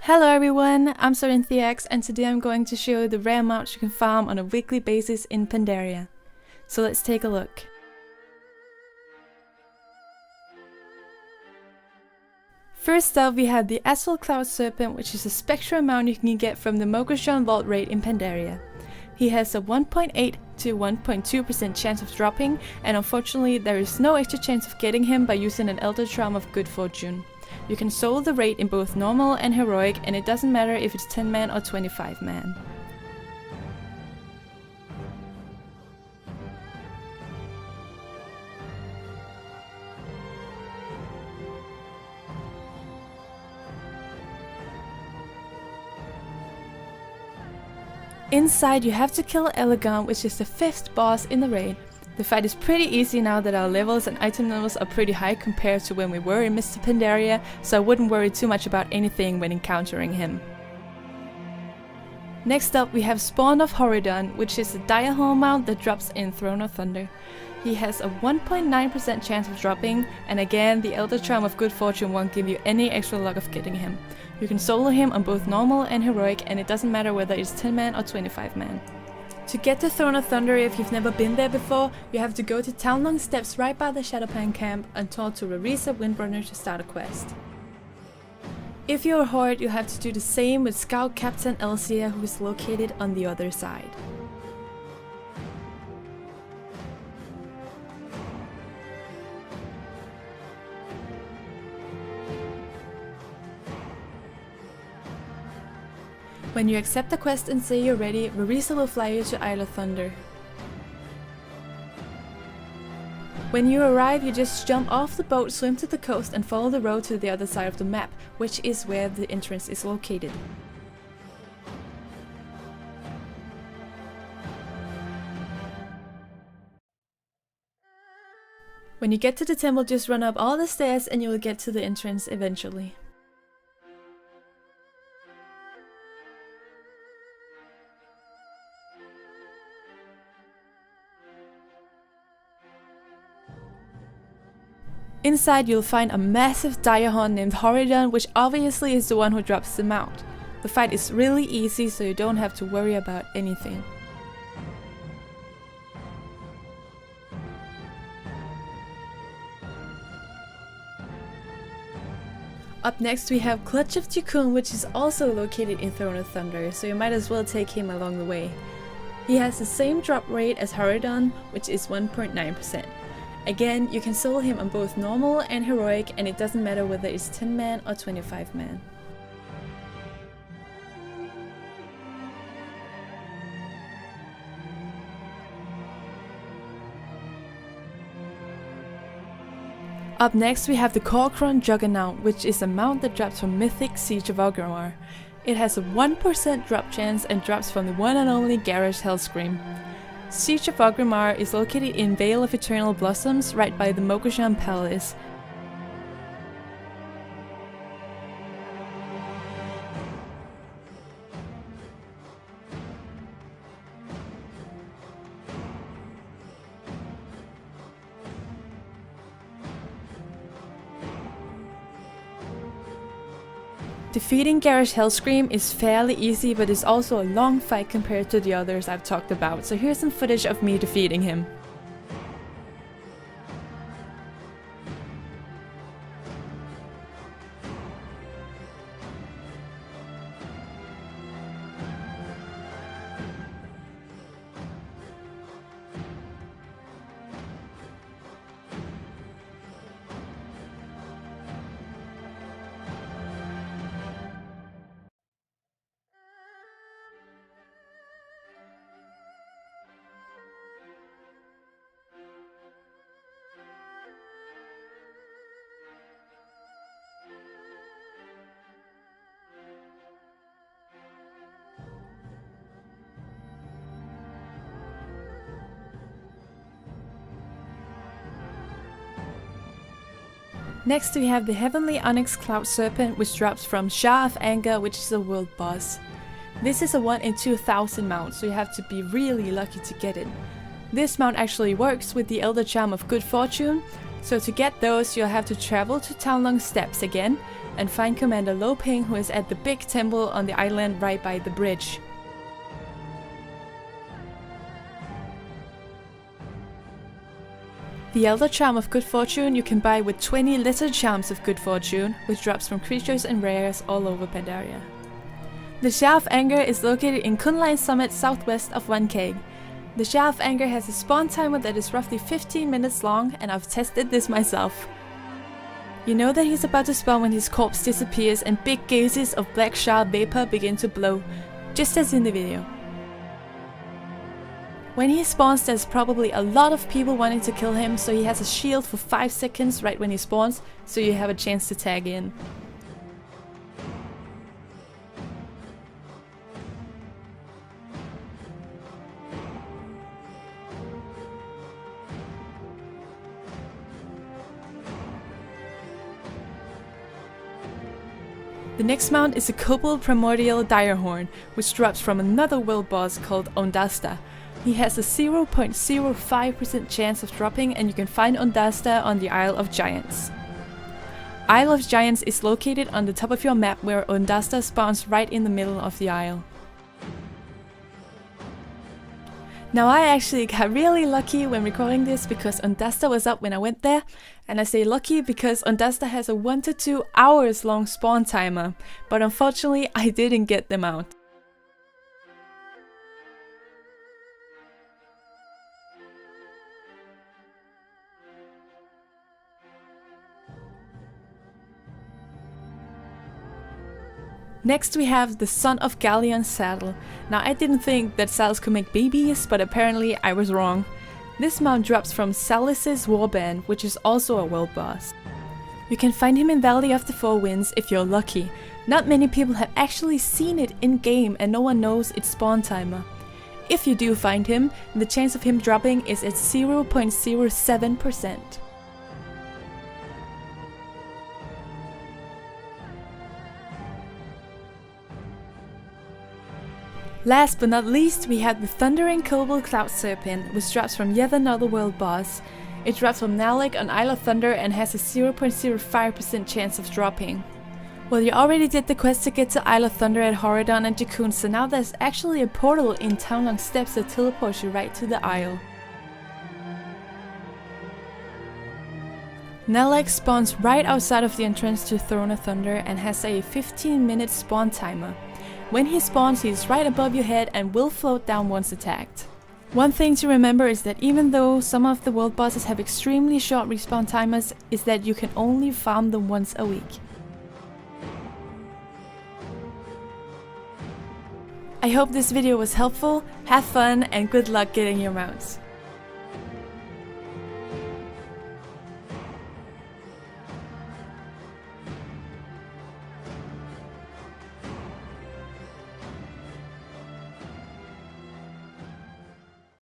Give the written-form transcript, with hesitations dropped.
Hello everyone, I'm Syrenthiax and today I'm going to show you the rare mounts you can farm on a weekly basis in Pandaria. So let's take a look. First up we have the Cloud Serpent, which is a spectral mount you can get from the Cochran Vault raid in Pandaria. He has a 1.8 to 1.2% chance of dropping, and unfortunately there is no extra chance of getting him by using an Elder Charm of Good Fortune. You can solo the raid in both normal and heroic, and it doesn't matter if it's 10 man or 25 man. Inside you have to kill Galleon, which is the 5th boss in the raid. The fight is pretty easy now that our levels and item levels are pretty high compared to when we were in Mr. Pandaria, so I wouldn't worry too much about anything when encountering him. Next up we have Spawn of Horrion, which is a diahorn mount that drops in Throne of Thunder. He has a 1.9% chance of dropping, and again the Elder Charm of Good Fortune won't give you any extra luck of getting him. You can solo him on both normal and heroic, and it doesn't matter whether it's 10 man or 25 man. To get to Throne of Thunder, if you've never been there before, you have to go to Townlong Steps right by the Shadowpan camp and talk to Rarisa Windrunner to start a quest. If you're a Horde, you have to do the same with Scout Captain Elsia, who is located on the other side. When you accept the quest and say you're ready, Rarisa will fly you to Isle of Thunder. When you arrive, you just jump off the boat, swim to the coast and follow the road to the other side of the map, which is where the entrance is located. When you get to the temple, just run up all the stairs and you will get to the entrance eventually. Inside you'll find a massive diahorn named Horrion, which obviously is the one who drops the mount. The fight is really easy, so you don't have to worry about anything. Up next we have Clutch of Tikkun, which is also located in Throne of Thunder, so you might as well take him along the way. He has the same drop rate as Horrion, which is 1.9%. Again, you can solo him on both normal and heroic, and it doesn't matter whether it's 10 man or 25 man. Up next we have the Cochran Juggernaut, which is a mount that drops from Mythic Siege of Orgrimmar. It has a 1% drop chance and drops from the one and only Garish Hellscream. Siege of Orgrimmar is located in Vale of Eternal Blossoms, right by the Mokoshan Palace. Defeating Garish Hellscream is fairly easy, but it's also a long fight compared to the others I've talked about, so here's some footage of me defeating him. Next we have the Heavenly Onyx Cloud Serpent, which drops from Shah of Anger, which is a world boss. This is a 1 in 2000 mount, so you have to be really lucky to get it. This mount actually works with the Elder Charm of Good Fortune, so to get those you'll have to travel to Townlong Steps again, and find Commander Loping, who is at the big temple on the island right by the bridge. The Elder Charm of Good Fortune you can buy with 20 Lesser Charms of Good Fortune, which drops from creatures and rares all over Pandaria. The Jar of Anger is located in Kunlai Summit southwest of 1K. The Jar of Anger has a spawn timer that is roughly 15 minutes long, and I've tested this myself. You know that he's about to spawn when his corpse disappears and big gases of black char vapor begin to blow, just as in the video. When he spawns, there's probably a lot of people wanting to kill him, so he has a shield for 5 seconds right when he spawns, so you have a chance to tag in. The next mount is a Kobold Primordial Direhorn, which drops from another world boss called Ondasta. He has a 0.05% chance of dropping, and you can find Ondasta on the Isle of Giants. Isle of Giants is located on the top of your map, where Ondasta spawns right in the middle of the isle. Now I actually got really lucky when recording this because Ondasta was up when I went there, and I say lucky because Ondasta has a 1 to 2 hours long spawn timer, but unfortunately I didn't get them out. Next we have the Son of Galleon saddle. Now I didn't think that saddles could make babies, but apparently I was wrong. This mount drops from Salis' Warband, which is also a world boss. You can find him in Valley of the Four Winds if you're lucky. Not many people have actually seen it in game, and no one knows its spawn timer. If you do find him, the chance of him dropping is at 0.07%. Last but not least, we have the Thundering Kobold Cloud Serpent, which drops from yet another world boss. It drops from Nalek on Isle of Thunder and has a 0.05% chance of dropping. Well, you already did the quest to get to Isle of Thunder at Horrion and Jakun, so now there's actually a portal in Townlong Steps that teleports you right to the isle. Nalek spawns right outside of the entrance to Throne of Thunder and has a 15-minute spawn timer. When he spawns, he's right above your head and will float down once attacked. One thing to remember is that even though some of the world bosses have extremely short respawn timers, is that you can only farm them once a week. I hope this video was helpful, have fun, and good luck getting your mounts.